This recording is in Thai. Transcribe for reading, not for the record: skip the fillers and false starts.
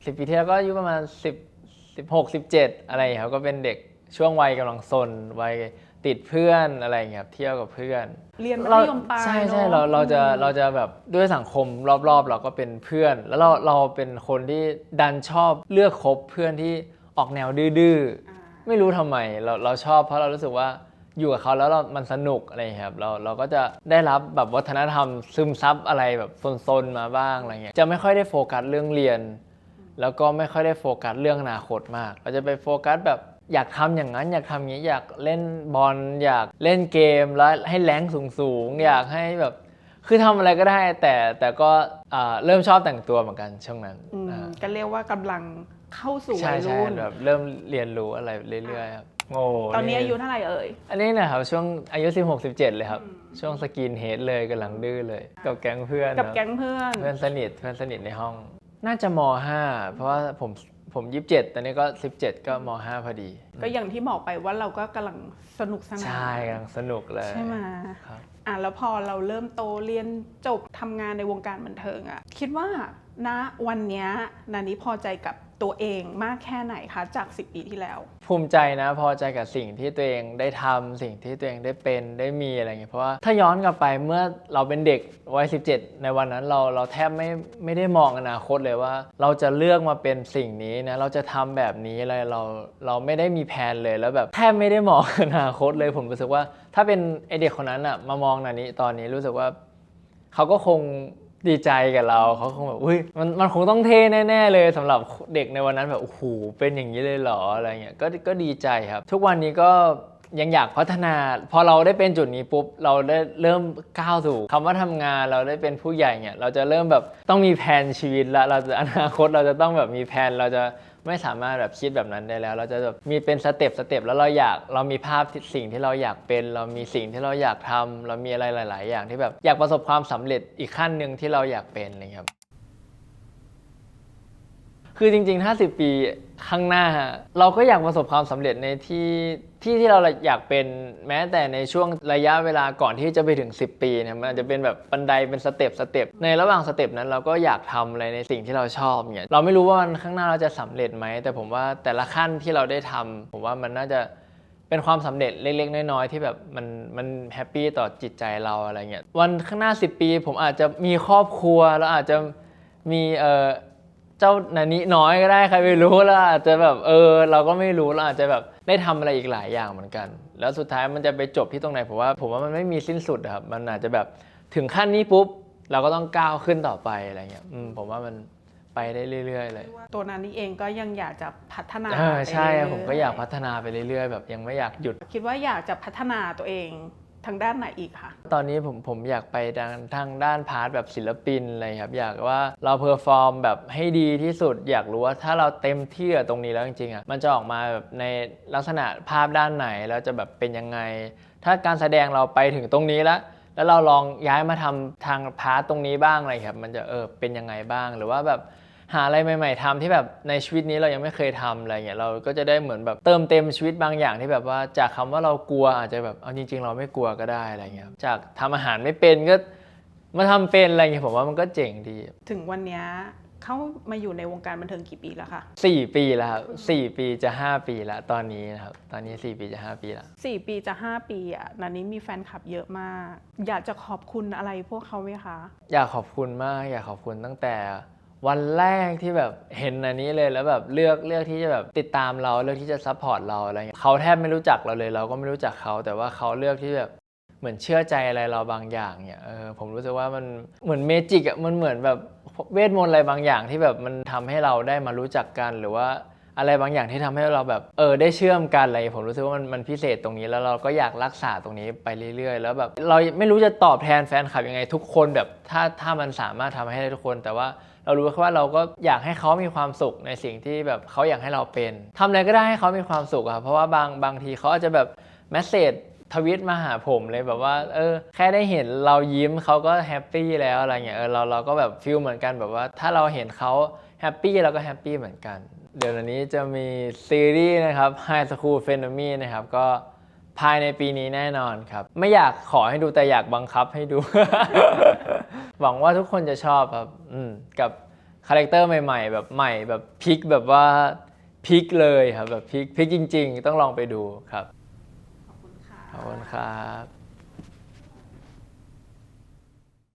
10 ปีที่แล้วก็อายุประมาณ16 17อะไรครับก็เป็นเด็กช่วงวัยกำลังซนวัยติดเพื่อนอะไรอย่างเงี้ยเที่ยวกับเพื่อนเรียนมัธยมปลายใช่เนอะ เราจะแบบด้วยสังคมรอบๆเราก็เป็นเพื่อนแล้วเราเป็นคนที่ดันชอบเลือกคบเพื่อนที่ออกแนวดื้อๆไม่รู้ทำไมเราชอบเพราะเรารู้สึกว่าอยู่กับเขาแล้วมันสนุกอะไรครับเราก็จะได้รับแบบวัฒนธรรมซึมซับอะไรแบบซนๆมาบ้างอะไรเงี้ยจะไม่ค่อยได้โฟกัสเรื่องเรียนแล้วก็ไม่ค่อยได้โฟกัสเรื่องอนาคตมากเราจะไปโฟกัสแบบอยากทำอย่างนั้นอยากทำอย่างนี้อยากเล่นบอลอยากเล่นเกมแล้วให้แรงสูงอยากให้แบบคือทำอะไรก็ได้แต่ก็เริ่มชอบแต่งตัวเหมือนกันช่วงนั้นก็เรียกว่ากำลังเข้าสู่วั ใช่ ยรุ่น แบบเริ่มเรียนรู้อะไรเรื่อยๆครับโอ้ ตอนนี้อายุเท่าไหร่เอ่ย อันนี้นะครับช่วงอายุ16-17เลยครับช่วงสกินเฮดเลยกำลังดื้อเลยกับแก๊งเพื่อน กับแก๊งเพื่อน เพื่อนสนิทในห้องน่าจะม.5 เพราะว่าผม27ตอนนี้ก็17ก็ม.5 พอดีก็อย่างที่บอกไปว่าเราก็กำลังสนุกสนาน ใช่กำลังสนุกเลยใช่ไหม ครับ แล้วพอเราเริ่มโตเรียนจบทำงานในวงการบันเทิงคิดว่าณวันนี้นานี้พอใจกับตัวเองมากแค่ไหนคะจาก10 ปีที่แล้วภูมิใจนะพอใจกับสิ่งที่ตัวเองได้ทำสิ่งที่ตัวเองได้เป็นได้มีอะไรอย่างเงี้ยเพราะว่าถ้าย้อนกลับไปเมื่อเราเป็นเด็กวัย17ในวันนั้นเราแทบไม่ได้มองอนาคตเลยว่าเราจะเลือกมาเป็นสิ่งนี้นะเราจะทำแบบนี้อะไรเราไม่ได้มีแผนเลยแล้วแบบแทบไม่ได้มองอนาคตเลยผมรู้สึกว่าถ้าเป็นไอเด็กคนนั้นอะมามองนานี้ตอนนี้รู้สึกว่าเขาก็คงดีใจกับเราเขาคงแบบอุ้ยมันคงต้องเท่แน่ๆเลยสำหรับเด็กในวันนั้นแบบโอ้โหเป็นอย่างนี้เลยเหรออะไรเงี้ยก็ดีใจครับทุกวันนี้ก็ยังอยากพัฒนาพอเราได้เป็นจุดนี้ปุ๊บเราได้เริ่มก้าวสู่คำว่าทำงานเราได้เป็นผู้ใหญ่เนี่ยเราจะเริ่มแบบต้องมีแผนชีวิตละเราจะอนาคตเราจะต้องแบบมีแผนเราจะไม่สามารถแบบคิดแบบนั้นได้แล้วเราจะแบบมีเป็นสเต็ปแล้วเรามีภาพสิ่งที่เราอยากเป็นเรามีสิ่งที่เราอยากทำเรามีอะไรหลายๆอย่างที่แบบอยากประสบความสำเร็จอีกขั้นหนึ่งที่เราอยากเป็นอะไรครับคือจริงๆ50 ปีข้างหน้าเราก็อยากประสบความสำเร็จในที่เราอยากเป็นแม้แต่ในช่วงระยะเวลาก่อนที่จะไปถึง10 ปีเนี่ยมันอาจจะเป็นแบบบันไดเป็นสเต็ปในระหว่างสเต็ปนั้นเราก็อยากทำอะไรในสิ่งที่เราชอบเนี่ยเราไม่รู้ว่าวันข้างหน้าเราจะสำเร็จไหมแต่ผมว่าแต่ละขั้นที่เราได้ทำผมว่ามันน่าจะเป็นความสำเร็จเล็กๆน้อยๆที่แบบมันแฮปปี้ต่อจิตใจเราอะไรเงี้ยวันข้างหน้า10 ปีผมอาจจะมีครอบครัวแล้วอาจจะมีเจ้านานิน้อยก็ได้ใครไม่รู้แล้วอาจจะแบบเราก็ไม่รู้เราอาจจะแบบได้ทำอะไรอีกหลายอย่างเหมือนกันแล้วสุดท้ายมันจะไปจบที่ตรงไหนผมว่ามันไม่มีสิ้นสุดครับมันอาจจะแบบถึงขั้นนี้ปุ๊บเราก็ต้องก้าวขึ้นต่อไปอะไรเงี้ยผมว่ามันไปได้เรื่อยๆเลยตัวนานี้เองก็ยังอยากจะพัฒนาใช่ผมก็อยากพัฒนาไปเรื่อยๆแบบยังไม่อยากหยุดคิดว่าอยากจะพัฒนาตัวเองทางด้านไหนอีกคะตอนนี้ผมอยากไปทางด้านพาร์ทแบบศิลปินอะไรครับอยากว่าเราเพอร์ฟอร์มแบบให้ดีที่สุดอยากรู้ว่าถ้าเราเต็มที่กับตรงนี้แล้วจริงๆมันจะออกมาแบบในลักษณะภาพด้านไหนแล้วจะแบบเป็นยังไงถ้าการแสดงเราไปถึงตรงนี้แล้วเราลองย้ายมาทำทางพาร์ทตรงนี้บ้างอะไรครับมันจะเป็นยังไงบ้างหรือว่าแบบหาอะไรใหม่ๆทำที่แบบในชีวิตนี้เรายังไม่เคยทำอะไรเงี้ยเราก็จะได้เหมือนแบบเติมเต็มชีวิตบางอย่างที่แบบว่าจากคำว่าเรากลัวอาจจะแบบเอาจริงๆเราไม่กลัวก็ได้อะไรเงี้ยจากทำอาหารไม่เป็นก็มาทำเป็นอะไรเงี้ยผมว่ามันก็เจ๋งดีถึงวันนี้เข้ามาอยู่ในวงการบันเทิงกี่ปีแล้วคะ4 ปีแล้วครับ4 ปีจะ5 ปีแล้วตอนนี้นะครับตอนนี้4 ปีจะ5 ปีแล้ว4 ปีจะ5 ปีนันนี้มีแฟนคลับเยอะมากอยากจะขอบคุณอะไรพวกเขาไหมคะอยากขอบคุณมากอยากขอบคุณตั้งแต่วันแรกที่แบบเห็นอันนี้เลยแล้วแบบเลือกที่จะแบบติดตามเราเลือกที่จะซัพพอร์ตเราอะไรเงี้ยเขาแทบไม่รู้จักเราเลยเราก็ไม่รู้จักเขาแต่ว่าเขาเลือกที่แบบเหมือนเชื่อใจอะไรเราบางอย่างเนี่ยผมรู้สึกว่ามันเหมือนเมจิกมันเหมือนแบบเวทมนต์อะไรบางอย่างที่แบบมันทำให้เราได้มารู้จักกันหรือว่าอะไรบางอย่างที่ทำให้เราแบบได้เชื่อมกันอะไรผมรู้สึกว่ามันพิเศษตรงนี้แล้วเราก็อยากรักษาตรงนี้ไปเรื่อยๆแล้วแบบเราไม่รู้จะตอบแทนแฟนคลับยังไงทุกคนแบบถ้ามันสามารถทำให้ได้ทุกคนแต่ว่าเรารู้ว่าเราก็อยากให้เขามีความสุขในสิ่งที่แบบเขาอยากให้เราเป็นทำอะไรก็ได้ให้เขามีความสุขครับเพราะว่าบางทีเขาอาจจะแบบแมสเสจทวิตมาหาผมเลยแบบว่าแค่ได้เห็นเรายิ้มเขาก็แฮปปี้แล้วอะไรเงี้ยเราก็แบบฟีลเหมือนกันแบบว่าถ้าเราเห็นเขาแฮปปี้เราก็แฮปปี้เหมือนกันเดี๋ยวนี้จะมีซีรีส์นะครับ High School Phenemy นะครับก็ภายในปีนี้แน่นอนครับไม่อยากขอให้ดูแต่อยากบังคับให้ดู หวังว่าทุกคนจะชอบครับกับ คาแรคเตอร์ใหม่ๆแบบใหม่แบบพลิกแบบว่าพลิกเลยครับแบบพลิกจริงๆต้องลองไปดูครับ ขอบคุณค่ะ ขอบคุณครับ